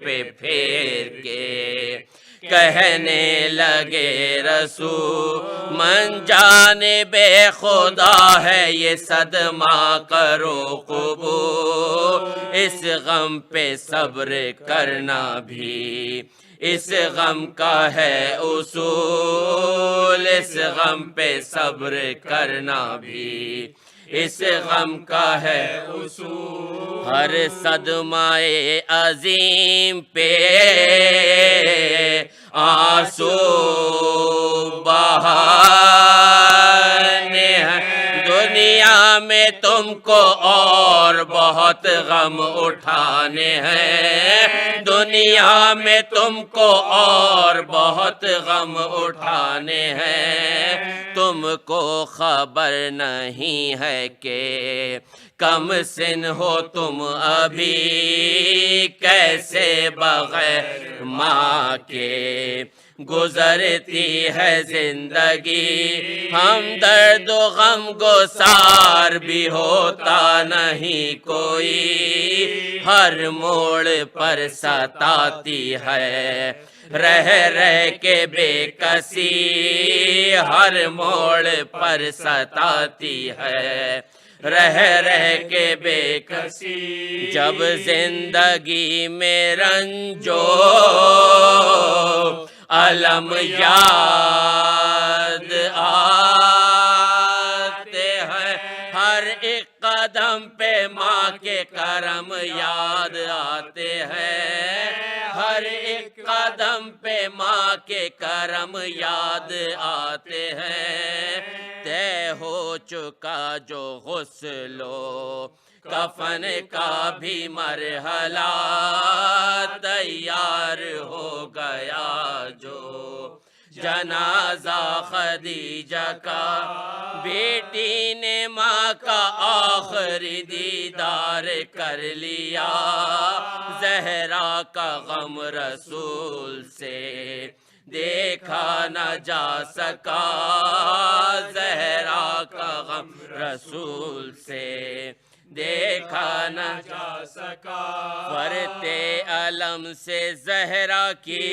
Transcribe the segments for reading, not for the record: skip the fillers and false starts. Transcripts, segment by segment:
پہ پھیر کے کہنے لگے رسول من جانب خدا ہے یہ صدمہ کرو قبول، اس غم پہ صبر کرنا بھی اس غم کا ہے اصول، اس غم پہ صبر کرنا بھی اس غم کا ہے اصول، ہر صدمہ عظیم پہ آنسو بہانے ہیں، دنیا میں تم کو اور بہت غم اٹھانے ہیں، دنیا میں تم کو اور بہت غم اٹھانے ہیں، تم کو خبر نہیں ہے کہ کم سن ہو تم ابھی، کیسے بغیر ماں کے گزرتی ہے زندگی، ہم درد و غم گسار بھی ہوتا نہیں کوئی، ہر موڑ پر ستاتی ہے رہ رہ کے بے کسی، ہر موڑ پر ستاتی ہے رہ رہ کے بے کسی، جب زندگی میں رنجو علم یاد آتے ہیں، ہر ایک قدم پہ ماں کے کرم یاد آتے ہیں، ہر ایک قدم پہ ماں کے کرم یاد آتے ہیں، طے ہو چکا جو غسل و کفن کا بھی مرحلہ، تیار ہو گیا جو جنازہ خدیجہ کا، بیٹی نے ماں کا آخری دیدار کر لیا، زہرا کا غم رسول سے دیکھا نہ جا سکا، زہرا کا غم رسول سے دیکھا نہ جا سکا، فرتے علم سے زہرا کی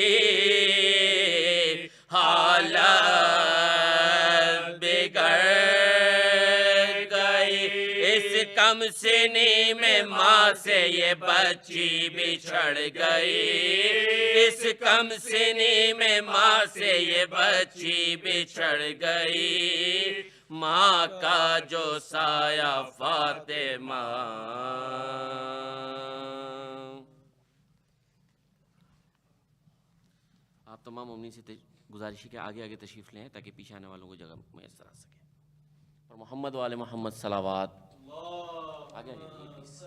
حالت بگڑ گئی، اس کم سنی میں ماں سے یہ بچی بچھڑ گئی، اس کم سنی میں ماں سے یہ بچی بچھڑ گئی، ماں کا جو سایہ فاطمہ، آپ تمام مومنین سے گزارش ہے کہ آگے آگے تشریف لیں تاکہ پیچھے آنے والوں کو جگہ میسر آ سکے، اور محمد وآل محمد صلوات آگے آگے پلیز۔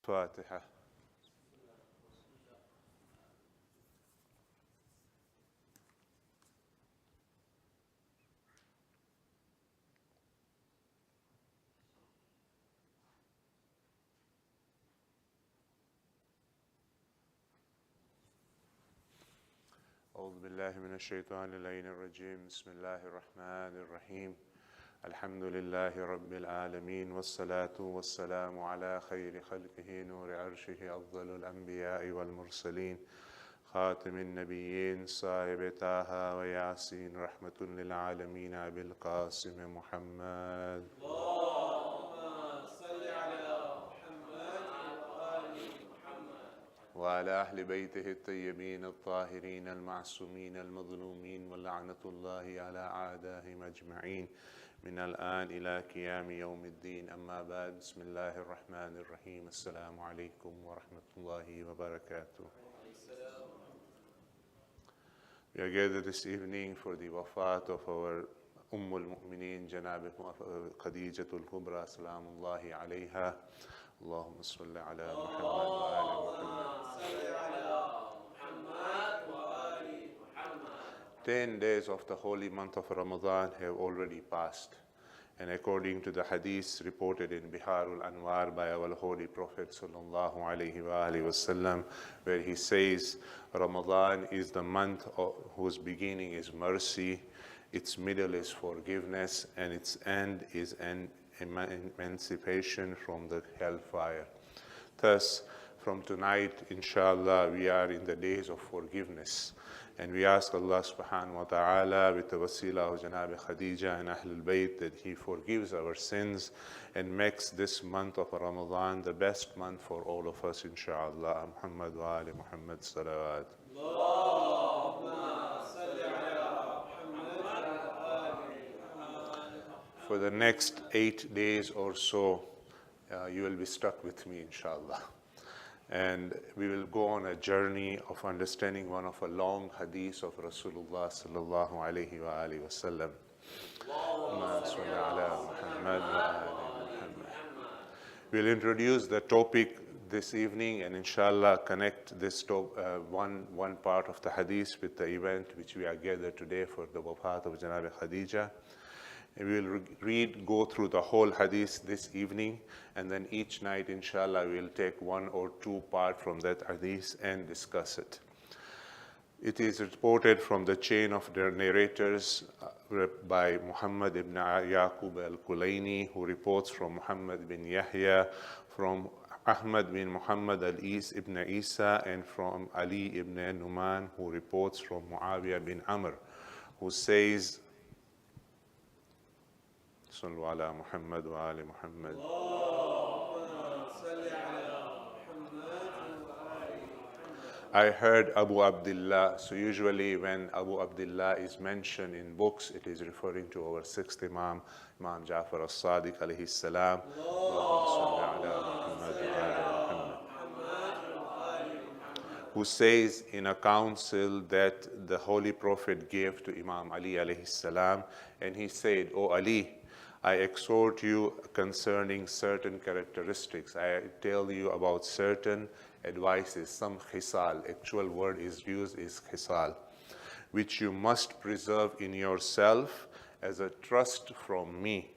فاتحة. أعوذ بالله من الشيطان اللعين الرجيم. بسم الله الرحمن الرحيم. الحمد لله رب العالمين، والصلاة والسلام على خير خلقه نور عرشه أفضل الأنبياء والمرسلين، خاتم النبيين صاحب طه وياسين، رحمة للعالمين، أبي القاسم محمد. وعلى أهل بيته الطيبين الطاهرين المعصومين المظلومين، ولعنة الله على أعدائهم أجمعين من الآن إلى قيام يوم الدين. أما بعد، بسم الله الرحمن الرحيم. السلام عليكم ورحمة الله وبركاته. We are gathered this evening for the wafat of our المؤمنين جناب خديجة الكبرى سلام الله عليها. اللهم صل على محمد وآل محمد. 10 days of the holy month of Ramadan have already passed. And according to the hadith reported in Biharul Anwar by our Holy Prophet sallallahu alaihi wasallam, where he says, Ramadan is the month whose beginning is mercy, its middle is forgiveness, and its end is an emancipation from the hellfire. Thus, from tonight, inshallah, we are in the days of forgiveness. And we ask Allah subhanahu wa ta'ala with the wasila of Janab Khadijah and Ahlul Bayt that He forgives our sins and makes this month of Ramadan the best month for all of us, inshallah. Muhammad wa ali Muhammad salawat. For the next 8 days or so, you will be stuck with me, inshallah. And we will go on a journey of understanding one of a long hadith of Rasulullah sallallahu alayhi wa alihi wa sallam. We'll introduce the topic this evening and inshallah connect this one part of the hadith with the event which we are gathered today for the wafat of Janab Khadijah. We will go through the whole hadith this evening, and then each night, inshallah, we will take 1 or 2 parts from that hadith and discuss it. It is reported from the chain of the narrators by Muhammad ibn Yaqub al-Kulaini, who reports from Muhammad bin Yahya, from Ahmad bin Muhammad ibn Isa, and from Ali ibn Numan, who reports from Muawiyah bin Amr, who says, Sallu ala Muhammad wa ali Muhammad. I heard Abu Abdullah. So usually when Abu Abdullah is mentioned in books, it is referring to our 6th Imam, Imam Ja'far as-Sadiq alayhi salam. Who says in a council that the Holy Prophet gave to Imam Ali alayhi salam, and he said, "O Ali, I exhort you concerning certain characteristics. I tell you about certain advices, some khisal, actual word is used is khisal, which you must preserve in yourself as a trust from me."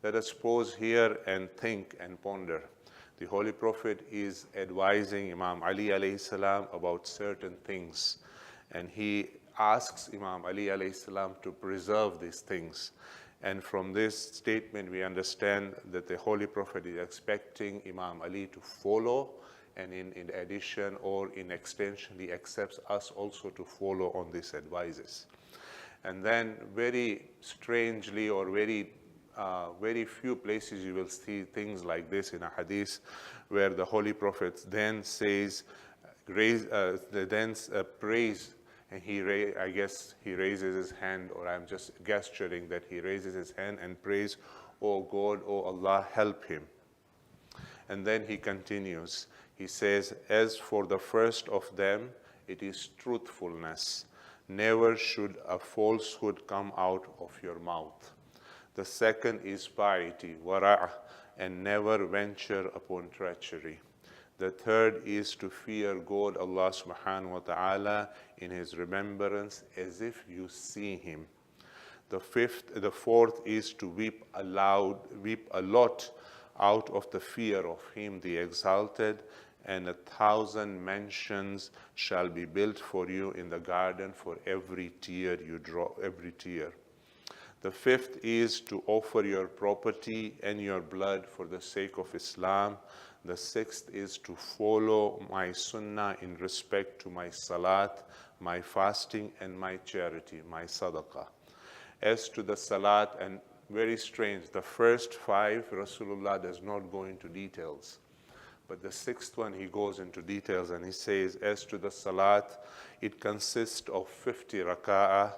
Let us pause here and think and ponder. The Holy Prophet is advising Imam Ali alayhi salam about certain things, and he asks Imam Ali alayhi salam to preserve these things. And from this statement, we understand that the Holy Prophet is expecting Imam Ali to follow, and in addition or in extension, he accepts us also to follow on these advices. And then very strangely or very few places you will see things like this in a hadith, where the Holy Prophet then says, praise, and I guess he raises his hand, or I'm just gesturing that he raises his hand and prays, "Oh God, oh Allah, help him." And then he continues. He says, "As for the first of them, it is truthfulness. Never should a falsehood come out of your mouth. The second is piety, wara', and never venture upon treachery. The third is to fear God, Allah subhanahu wa ta'ala, in His remembrance as if you see Him. The fourth is to weep a lot out of the fear of Him, the Exalted, and 1,000 mansions shall be built for you in the garden for every tear you draw, every tear. The fifth is to offer your property and your blood for the sake of Islam. The sixth is to follow my sunnah in respect to my salat, my fasting, and my charity, my sadaqah." As to the salat, and very strange, the first 5, Rasulullah does not go into details. But the 6th one, he goes into details, and he says, as to the salat, it consists of 50 raka'ah.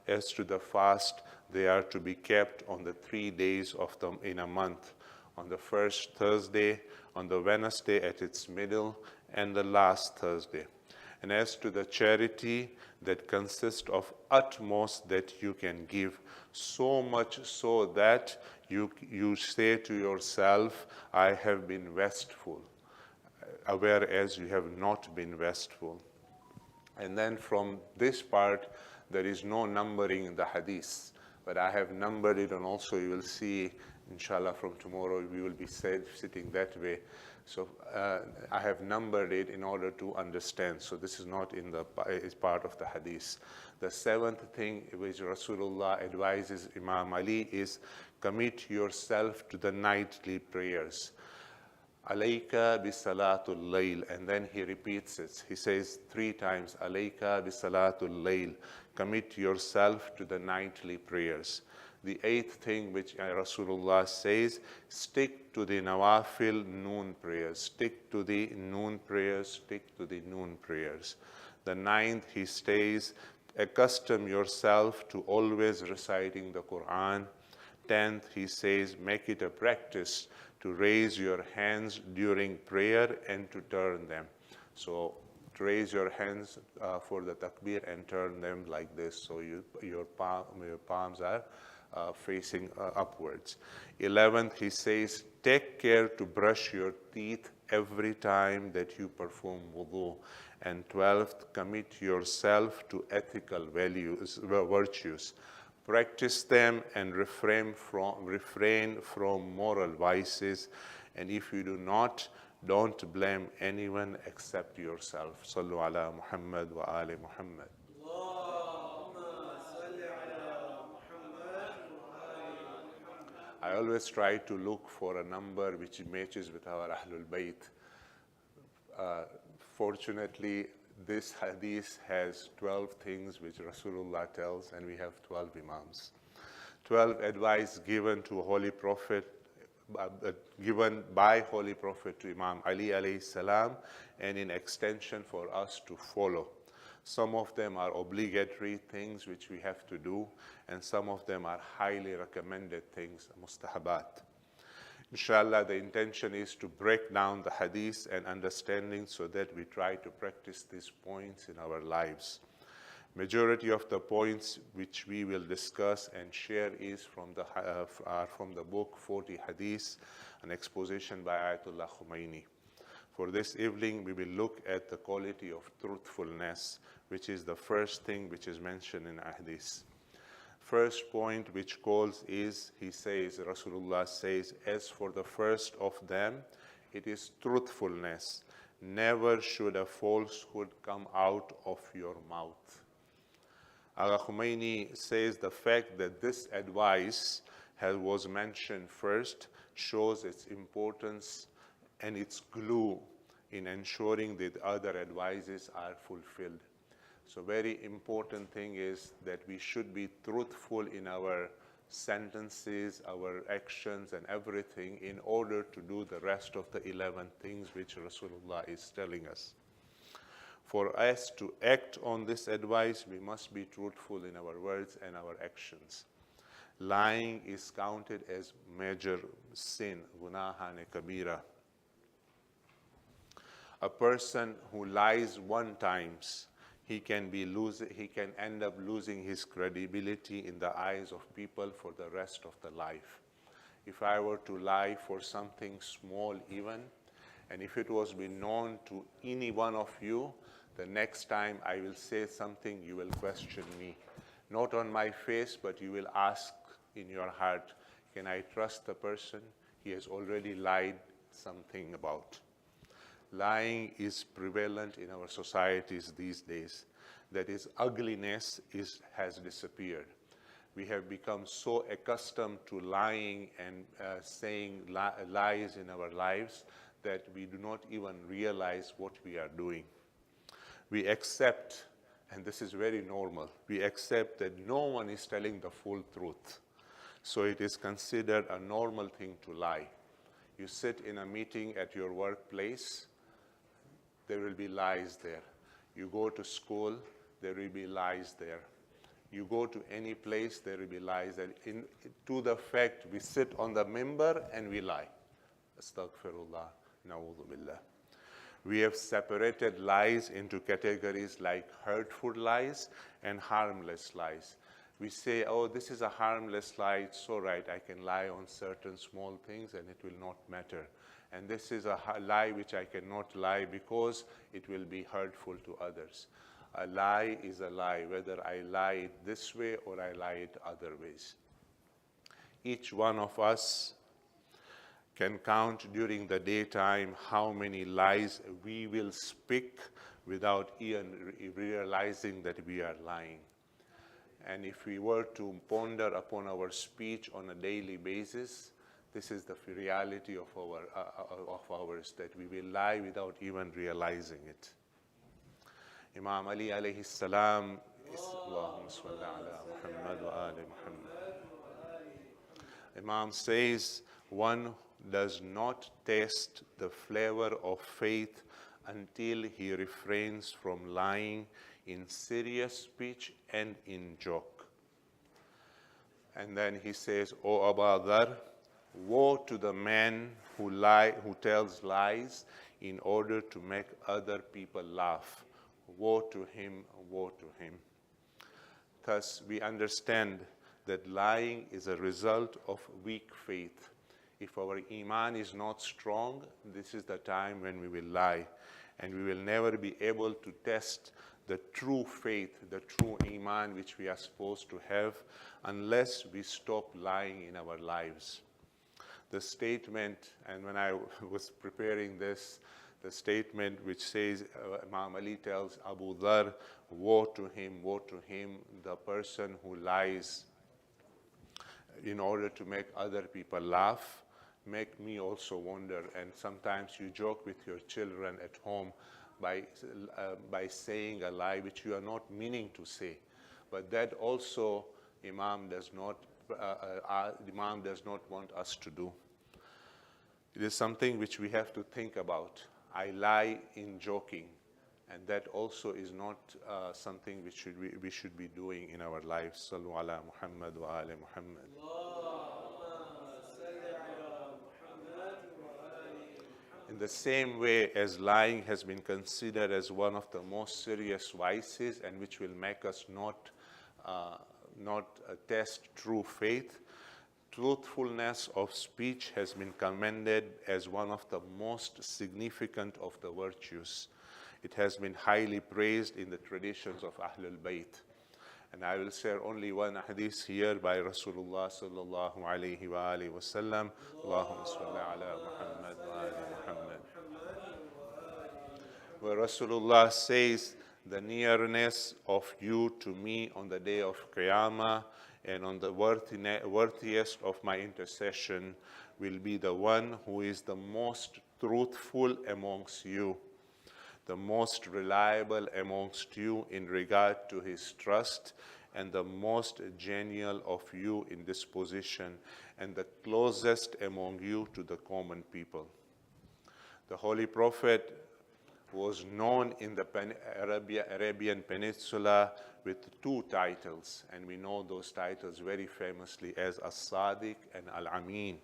As to the fast, they are to be kept on the 3 days of them in a month, on the first Thursday, on the Wednesday at its middle, and the last Thursday. And as to the charity that consists of utmost that you can give, so much so that you say to yourself, I have been wasteful, whereas you have not been wasteful. And then from this part, there is no numbering in the hadith, but I have numbered it, and also you will see, inshallah, from tomorrow we will be sitting that way. So I have numbered it in order to understand. So this is not in the is part of the hadith. The seventh thing which Rasulullah advises Imam Ali is commit yourself to the nightly prayers. Alayka bi salatul layl, and then he repeats it. He says 3 times, Alayka bi salatul layl, commit yourself to the nightly prayers. The 8th thing which Rasulullah says, stick to the nawafil noon prayers, stick to the noon prayers, stick to the noon prayers. The 9th, he says, accustom yourself to always reciting the Quran. 10th, he says, make it a practice to raise your hands during prayer and to turn them. So to raise your hands for the takbir and turn them like this, so your palms are facing upwards. 11th, he says, take care to brush your teeth every time that you perform wudu. And 12th, commit yourself to ethical virtues. Practice them and refrain from moral vices. And if you do not, don't blame anyone except yourself. Sallu ala Muhammad wa ali Muhammad. I always try to look for a number which matches with our Ahlul Bayt. Fortunately, this hadith has 12 things which Rasulullah tells, and we have 12 Imams. 12 advice given to Holy Prophet, given by Holy Prophet to Imam Ali alayhi salam, and in extension for us to follow. Some of them are obligatory things which we have to do, and some of them are highly recommended things, mustahabat. Inshallah, the intention is to break down the hadith and understanding so that we try to practice these points in our lives. Majority of the points which we will discuss and share is from the book 40 Hadith, an exposition by Ayatollah Khomeini. For this evening, we will look at the quality of truthfulness, which is the first thing which is mentioned in Hadith. First point which calls is, he says, Rasulullah says, as for the first of them, it is truthfulness. Never should a falsehood come out of your mouth. Agha Khomeini says the fact that this advice was mentioned first shows its importance and its glue in ensuring that other advices are fulfilled. So very important thing is that we should be truthful in our sentences, our actions, and everything in order to do the rest of the 11 things which Rasulullah is telling us. For us to act on this advice, we must be truthful in our words and our actions. Lying is counted as major sin, gunahan kabira. A person who lies one time, he can end up losing his credibility in the eyes of people for the rest of the life. If I were to lie for something small even, and if it was been known to any one of you, the next time I will say something, you will question me. Not on my face, but you will ask in your heart, can I trust the person? He has already lied something about. Lying is prevalent in our societies these days. That is, ugliness has disappeared. We have become so accustomed to lying and saying lies in our lives that we do not even realize what we are doing. We accept, and this is very normal, we accept that no one is telling the full truth. So it is considered a normal thing to lie. You sit in a meeting at your workplace, there will be lies there. You go to school, there will be lies there. You go to any place, there will be lies. And to the fact, we sit on the minbar and we lie. Astaghfirullah, na'udhu billah. We have separated lies into categories like hurtful lies and harmless lies. We say, oh, this is a harmless lie, it's all right, I can lie on certain small things and it will not matter. And this is a lie which I cannot lie because it will be hurtful to others. A lie is a lie, whether I lie it this way or I lie it other ways. Each one of us can count during the daytime how many lies we will speak without even realizing that we are lying. And if we were to ponder upon our speech on a daily basis, this is the reality of ours, that we will lie without even realizing it. Imam Ali alayhi salam, Allahumma salli ala Muhammad wa ali Muhammad. Imam says, one does not taste the flavor of faith until he refrains from lying in serious speech and in joke. And then he says, O Abu Dhar, woe to the man who tells lies in order to make other people laugh. Woe to him, woe to him. Thus, we understand that lying is a result of weak faith. If our iman is not strong, this is the time when we will lie. And we will never be able to test the true faith, the true iman which we are supposed to have, unless we stop lying in our lives. The statement, and when I was preparing this, the statement which says, Imam Ali tells Abu Dhar, woe to him, the person who lies in order to make other people laugh, make me also wonder. And sometimes you joke with your children at home by saying a lie which you are not meaning to say. But that also Imam does not want us to do. It is something which we have to think about. I lie in joking, and that also is not something which we should be doing in our lives. Sallu ala Muhammad wa ali Muhammad. In the same way as lying has been considered as one of the most serious vices and which will make us not test true faith, truthfulness of speech has been commended as one of the most significant of the virtues. It has been highly praised in the traditions of Ahlul Bayt. And I will share only one hadith here by Rasulullah sallallahu alayhi wa alihi wa sallam. Allahumma salli ala Muhammad wa ali Muhammad. Where Rasulullah says, the nearness of you to me on the day of Qiyamah and on the worthiest of my intercession will be the one who is the most truthful amongst you, the most reliable amongst you in regard to his trust, and the most genial of you in disposition, and the closest among you to the common people. The Holy Prophet was known in the Arabian Peninsula with two titles, and we know those titles very famously as As-Sadiq and Al-Amin.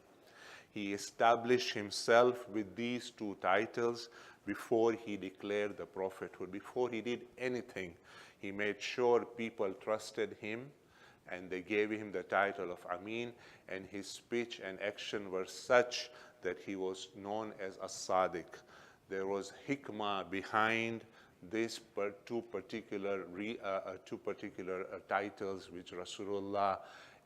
He established himself with these two titles before he declared the prophethood. Before he did anything, he made sure people trusted him, and they gave him the title of Amin, and his speech and action were such that he was known as As-Sadiq. There was hikmah behind these two particular titles which Rasulullah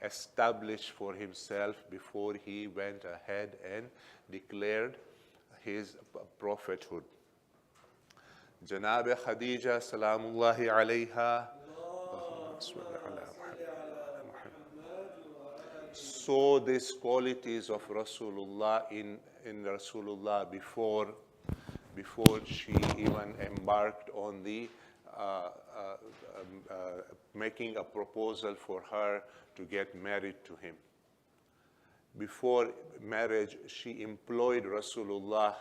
established for himself before he went ahead and declared his prophethood. Janab Khadijah, salamullahi alayha, saw these qualities of Rasulullah in Rasulullah before she even embarked on the making a proposal for her to get married to him. Before marriage, she employed Rasulullah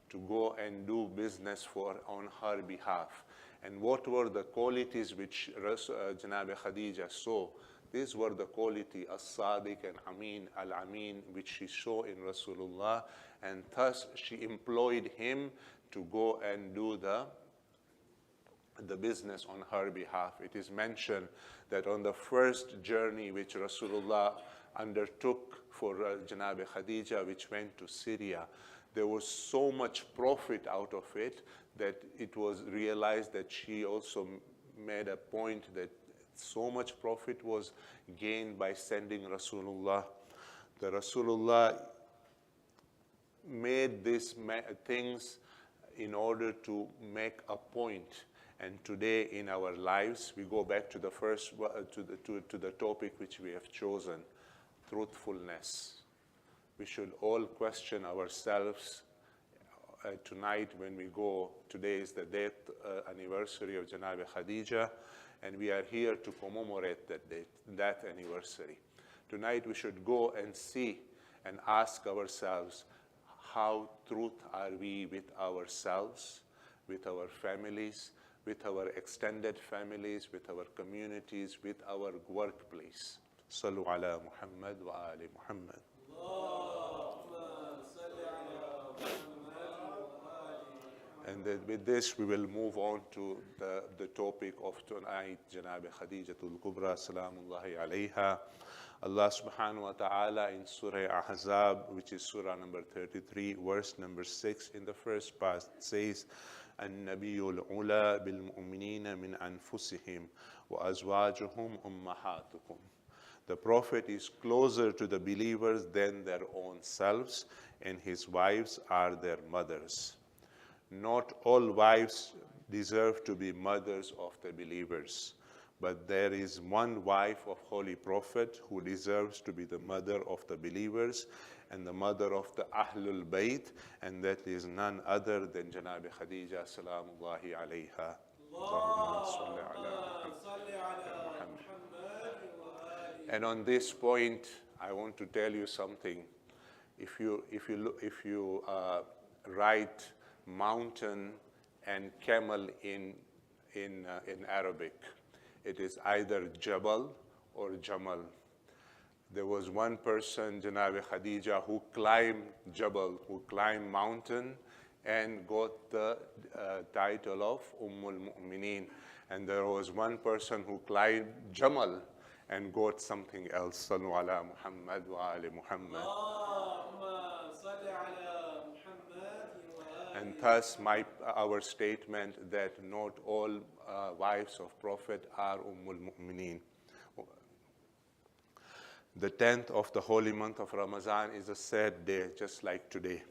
to go and do business on her behalf. And what were the qualities which Janab Khadijah saw? These were the quality As-Sadiq and Amin, Al-Amin, which she saw in Rasulullah, and thus she employed him to go and do the business on her behalf. It is mentioned that on the first journey which Rasulullah undertook for Janab Khadijah, which went to Syria, there was so much profit out of it that it was realized that she also made a point that so much profit was gained by sending Rasulullah. The Rasulullah made these things in order to make a point. And today in our lives, we go back to the first, to the topic which we have chosen, truthfulness. We should all question ourselves tonight when we go. Today is the death anniversary of Janab Khadijah, and we are here to commemorate that anniversary. Tonight we should go and see and ask ourselves, how truth are we with ourselves, with our families, with our extended families, with our communities, with our workplace. Sallu ala Muhammad wa ali Muhammad. And then with this, we will move on to the topic of tonight, Janab Khadijatul Kubra, Salamullahi alayha. Allah subhanahu wa ta'ala in Surah Ahzab, which is Surah number 33, verse number 6, in the first part says, النبي الأولى بالمؤمنين من أنفسهم وأزواجهم أمهاتكم. The Prophet is closer to the believers than their own selves, and his wives are their mothers. Not all wives deserve to be mothers of the believers, but there is one wife of Holy Prophet who deserves to be the mother of the believers and the mother of the Ahlul Bayt, and that is none other than Janab Khadijah Salamullahi alayha. Allahumma salli ala Muhammad. And on this point, I want to tell you something. If you write mountain and camel in Arabic, it is either Jabal or Jamal. There was one person, Janab Khadijah, who climbed Jabal, who climbed mountain, and got the title of Ummul Mu'mineen. And there was one person who climbed Jamal and got something else. Sallu ala Muhammad wa ali Muhammad. And thus our statement that not all wives of Prophet are Ummul Mu'mineen. The 10th of the holy month of Ramazan is a sad day, just like today.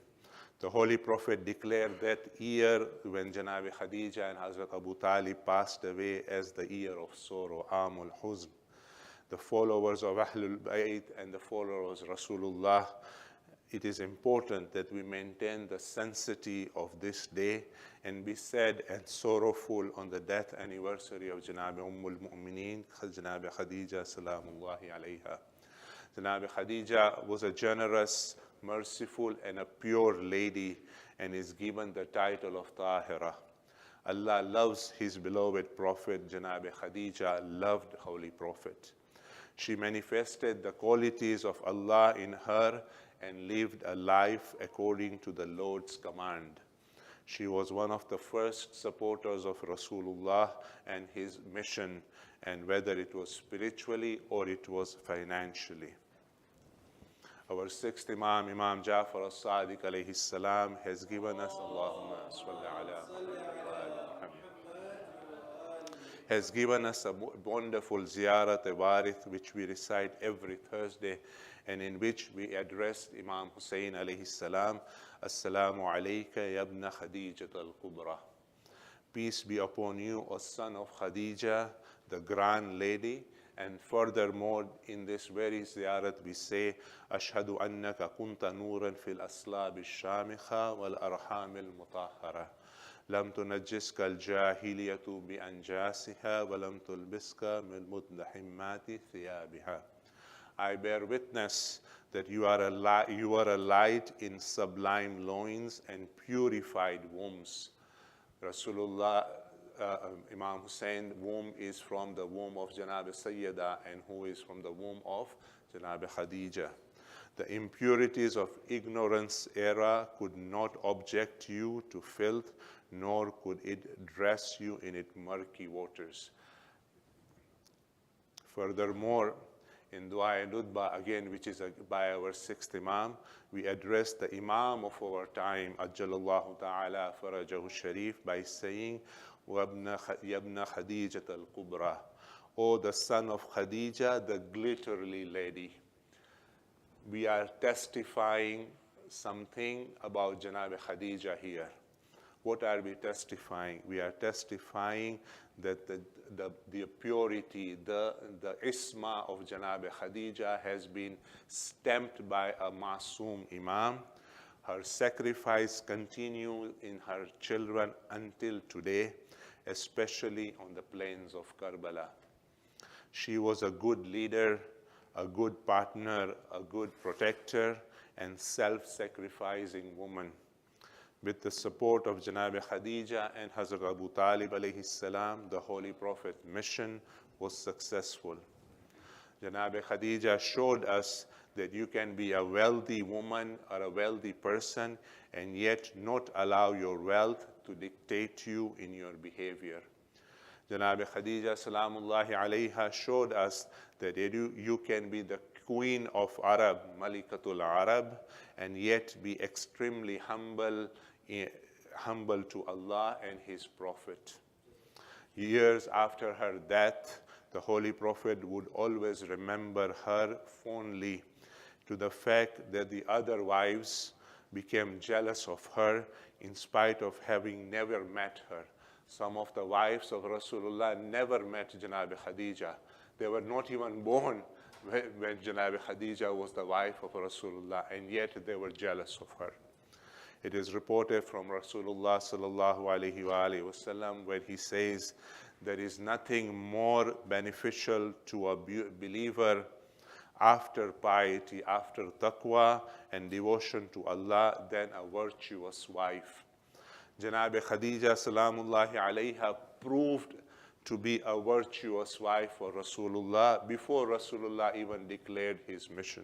The Holy Prophet declared that year when Janab Khadijah and Hazrat Abu Talib passed away as the year of sorrow, Amul Huzn. The followers of Ahlul Bayt and the followers of Rasulullah, it is important that we maintain the sanctity of this day and be sad and sorrowful on the death anniversary of Janab Ummul Mu'mineen, Janab Khadijah Salamullahi alayha. Janab Khadijah was a generous, merciful, and a pure lady, and is given the title of Tahira. Allah loves his beloved Prophet. Janab Khadijah loved Holy Prophet. She manifested the qualities of Allah in her and lived a life according to the Lord's command. She was one of the first supporters of Rasulullah and his mission, and whether it was spiritually or it was financially. Our sixth Imam, Imam Jafar al-Sadiq alayhi salam, has given us, Allahumma salli ala Muhammad, has given us a wonderful ziyarat, a warith, which we recite every Thursday, and in which we addressed Imam Hussein alayhi salam, Assalamu alayka ya ibn Khadijah al-Kubra. Peace be upon you, O son of Khadijah, the grand lady. And furthermore, in this very ziyarat, we say, Ashhadu annaka kunta nuran fil aslab al-shamikha wal arham al-mutahhara. Lam tunajjiska al-jahiliyatu bi anjasiha wa lam tulbiska min muddahimmati thiyabiha. I bear witness that you are a light in sublime loins and purified wombs. Rasulullah, Imam Hussein, womb is from the womb of Janab Sayyida, and who is from the womb of Janab Khadijah. The impurities of ignorance era could not object you to filth, nor could it dress you in its murky waters. Furthermore, in Dua Nudba, again, which is by our sixth Imam, we address the Imam of our time, Ajjalallahu Ta'ala Farajahu Sharif, by saying, Yabna Khadijat al-Kubra, O the son of Khadija, the glitterly lady. We are testifying something about Janab Khadija here. What are we testifying? We are testifying that the purity, the isma of Janab Khadija has been stamped by a Masoom Imam. Her sacrifice continues in her children until today, especially on the plains of Karbala. She was a good leader, a good partner, a good protector, and self-sacrificing woman. With the support of Janab Khadija and Hazrat Abu Talib alayhi salam, the Holy Prophet's mission was successful. Janab Khadija showed us that you can be a wealthy woman or a wealthy person and yet not allow your wealth to dictate you in your behavior. Janab Khadija salamullahi alayha showed us that you can be the queen of Arab, Malikatul Arab, and yet be extremely humble to Allah and His Prophet. Years after her death, the Holy Prophet would always remember her fondly, to the fact that the other wives became jealous of her in spite of having never met her. Some of the wives of Rasulullah never met Janab Khadija. They were not even born when Janab Khadija was the wife of Rasulullah, and yet they were jealous of her. It is reported from Rasulullah sallallahu alaihi wasallam when he says, there is nothing more beneficial to a believer after piety, after taqwa and devotion to Allah than a virtuous wife. Janab Khadija salamullahi alayha proved to be a virtuous wife for Rasulullah before Rasulullah even declared his mission.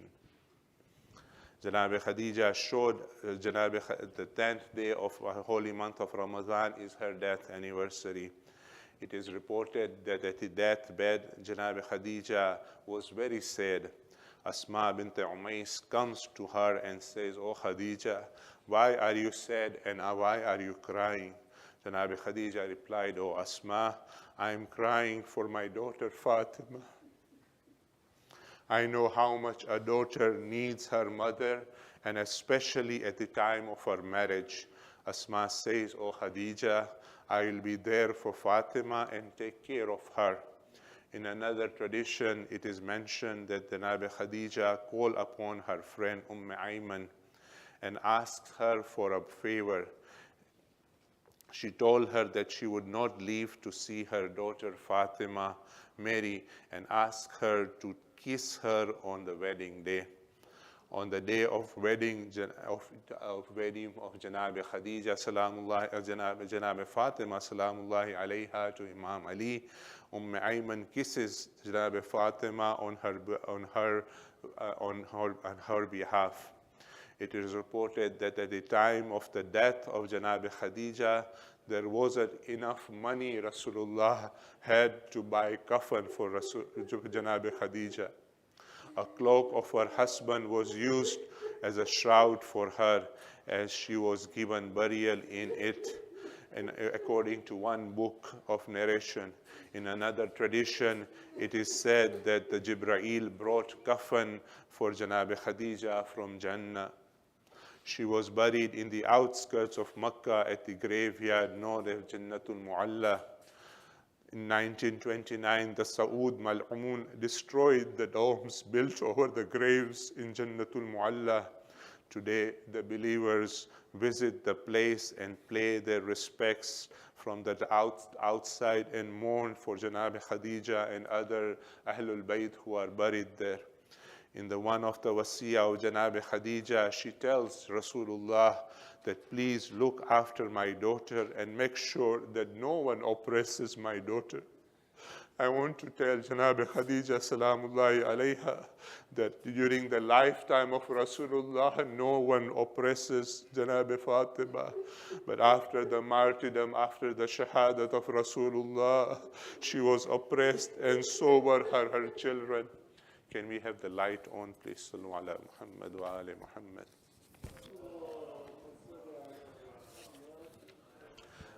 Janab Khadija showed the 10th day of a holy month of Ramazan is her death anniversary. It is reported that at the deathbed, Janab Khadija was very sad. Asma bint Umais comes to her and says, "Oh Khadija, why are you sad and why are you crying?" Janab Khadija replied, "Oh Asma, I am crying for my daughter Fatima. I know how much a daughter needs her mother, and especially at the time of her marriage." Asma says, "Oh Khadija, I will be there for Fatima and take care of her." In another tradition, it is mentioned that the Janab Khadija called upon her friend Ayman and asked her for a favor. She told her that she would not leave to see her daughter Fatima marry and asked her to kiss her on the wedding day. On the day of wedding of Janab Khadija salamullahi, Janab Fatima salamullahi alayha to Imam Ali, Ayman kisses Janab Fatima on her behalf. It is reported that at the time of the death of Janab Khadija, there wasn't enough money Rasulullah had to buy kafan for Janab Khadija. A cloak of her husband was used as a shroud for her, as she was given burial in it, and according to one book of narration. In another tradition, it is said that the Jibreel brought kafan for Janab Khadija from Jannah. She was buried in the outskirts of Makkah at the graveyard known as Jannatul Mu'alla. In 1929, the Saud Mal'amun destroyed the domes built over the graves in Jannatul Mu'alla. Today, the believers visit the place and pay their respects from the outside and mourn for Janab Khadija and other Ahlul Bayt who are buried there. In the one of the Wasiyah of Janab Khadija, she tells Rasulullah that please look after my daughter and make sure that no one oppresses my daughter. I want to tell Janab Khadijah Salamullahi alayha that during the lifetime of Rasulullah, no one oppresses Janab Fatima. But after the martyrdom, after the Shahadat of Rasulullah, she was oppressed, and so were her children. Can we have the light on, please? Sallu ala Muhammad wa ali Muhammad.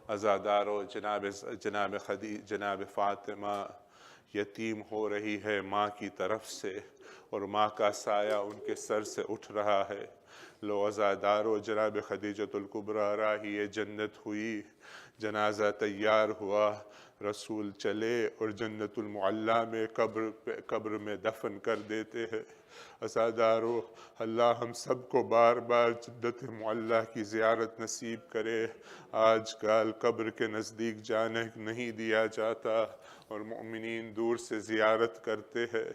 azadaro जनाब फातिमा यतीम हो रही है माँ की तरफ से और माँ का साया उनके सर से उठ रहा है। लो अज़ादारो जनाब खदीजतुल कुबरा राही जन्नत हुई, जनाजा तैयार हुआ, रसूल चले और जन्नतुल मुअल्ला में कब्र में दफन कर देते हैं। अज़ादारो अल्लाह हम सबको बार बार जन्नत मुअल्ला की ज़ियारत नसीब करे। आजकल कब्र के नज़दीक जाने नहीं दिया जाता और मुमिनीन दूर से ज़ियारत करते हैं।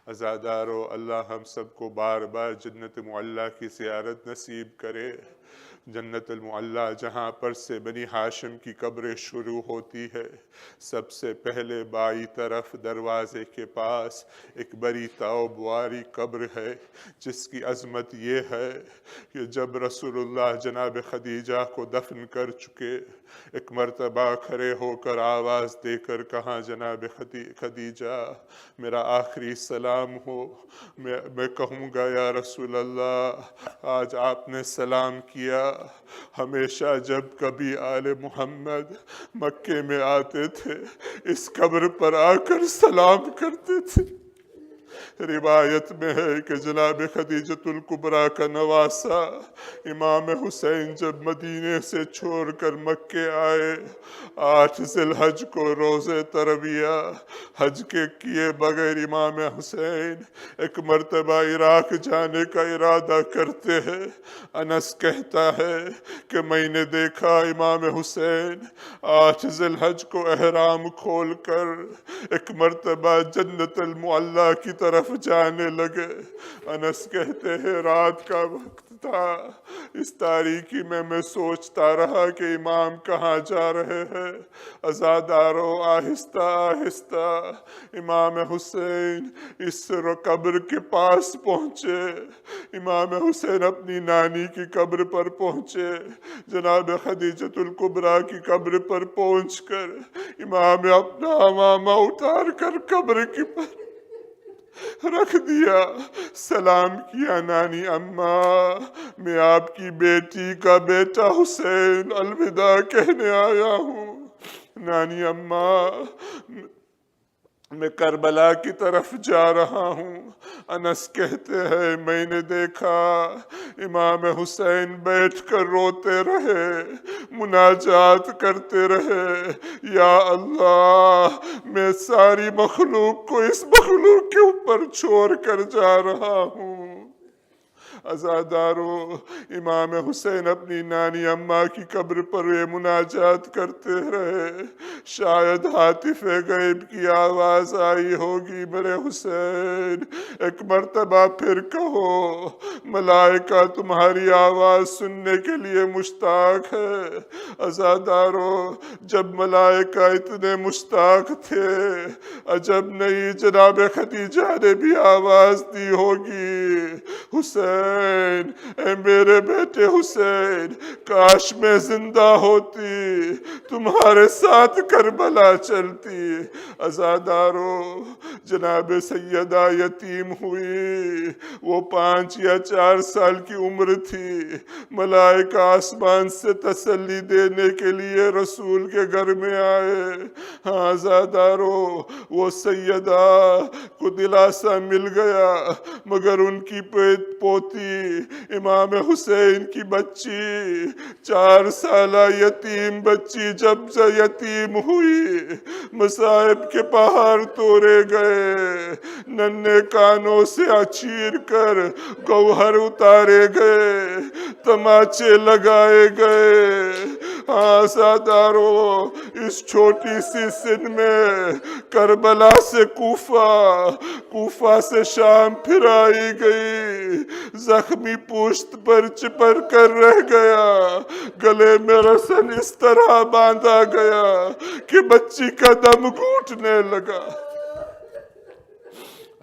अज़ादारो अल्लाह हम सबको बार बार जन्नत मुअल्ला की ज़ियारत नसीब करे। जन्नत मुअल्ला जहाँ पर से बनी हाशिम की कब्रें शुरू होती है, सबसे पहले बाई तरफ दरवाज़े के पास एक बड़ी तौबवारी कब्र है, जिसकी अज़मत ये है कि जब रसूलुल्लाह जनाब खदीजा को दफन कर चुके, एक मर्तबा खड़े होकर आवाज़ देकर कहा, जनाब खदीजा मेरा आखिरी सलाम हो। मैं कहूँगा या रसूलल्लाह आज आपने सलाम किया। हमेशा जब कभी आले मोहम्मद मक्के में आते थे, इस कब्र पर आकर सलाम करते थे। रिवायत में है कि जनाब खदीजतुल कुबरा का नवासा इमाम हुसैन जब मदीने से छोड़कर मक्के आए, 8 ज़िलहज को रोज़े तरबिया हज के किए बगैर इमाम हुसैन एक मर्तबा इराक जाने का इरादा करते हैं। अनस कहता है कि मैंने देखा इमाम हुसैन 8 ज़िलहज को एहराम खोल कर एक मर्तबा जन्नतुल मुअल्ला की तरफ जाने लगे। अनस कहते हैं रात का वक्त था, इस तारीकी में मैं सोचता रहा कि इमाम कहाँ जा रहे हैं। अज़ादारो आहिस्ता आहिस्ता इमाम हुसैन इस कब्र के पास पहुँचे। इमाम हुसैन अपनी नानी की कब्र पर पहुँचे। जनाब खदीजतुल कुबरा की कब्र पर पहुँचकर इमाम अपना अमामा उतार कर कब्र की पर रख दिया। सलाम किया, नानी अम्मा मैं आपकी बेटी का बेटा हुसैन अलविदा कहने आया हूँ। नानी अम्मा मैं करबला की तरफ जा रहा हूँ। अनस कहते हैं मैंने देखा इमाम हुसैन बैठकर रोते रहे, मुनाजात करते रहे, या अल्लाह मैं सारी मखलूक को इस मखलूक के ऊपर छोड़ कर जा रहा हूँ। अज़ादारो इमाम हुसैन अपनी नानी अम्मा की कब्र पर वे मुनाजात करते रहे। शायद हातिफ गैब की आवाज़ आई होगी, मेरे हुसैन एक मर्तबा फिर कहो, मलाइका तुम्हारी आवाज़ सुनने के लिए मुश्ताक है। अज़ादारो जब मलाइका इतने मुश्ताक थे, अजब नहीं जनाब खदीजा ने भी आवाज़ दी होगी, हुसैन ए मेरे बेटे हुसैन काश मैं जिंदा होती, तुम्हारे साथ करबला चलती। अज़ादारो जनाब सैयदा यतीम हुई, वो 5 या 4 साल की उम्र थी। मलाइका आसमान से तसल्ली देने के लिए रसूल के घर में आए। हाँ अज़ादारो वो सैयदा को दिलासा मिल गया, मगर उनकी पोती इमाम हुसैन की बच्ची 4 साला यतीम बच्ची जब से यतीम हुई, मसाइब के पहाड़ तोड़े गए, नन्हे कानों से चीर कर गौहर उतारे गए, तमाचे लगाए गए, ہاں سادارو، اس چھوٹی سی سن میں کربلا سے کوفہ سے شام پھرائی گئی، زخمی پشت پر چپر کر رہ گیا، گلے میں رسن اس طرح باندھا گیا کہ بچی کا دم گھٹنے لگا۔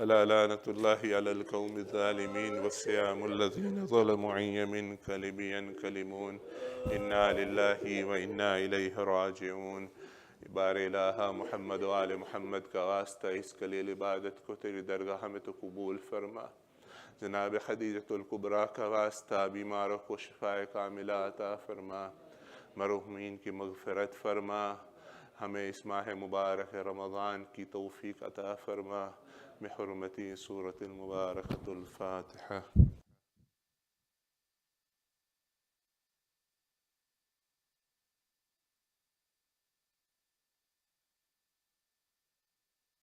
الا لعنت اللہ علی القوم الظالمین والسیام الذین ظلموا عن یمینک لینکلمون انا للہ و انا الیہ راجعون۔ بار الہ محمد و آل محمد کا واسطہ اس قلیل عبادت کو تیری درگاہ میں تو قبول فرما۔ جناب خدیجۃ الکبریٰ کا واسطہ بیماروں کو شفاء کاملہ عطا فرما، مرحومین کی مغفرت فرما، ہمیں اس ماہ مبارک رمضان کی توفیق عطا فرما، بحرمتی سورۃ المبارکۃ الفاتحہ۔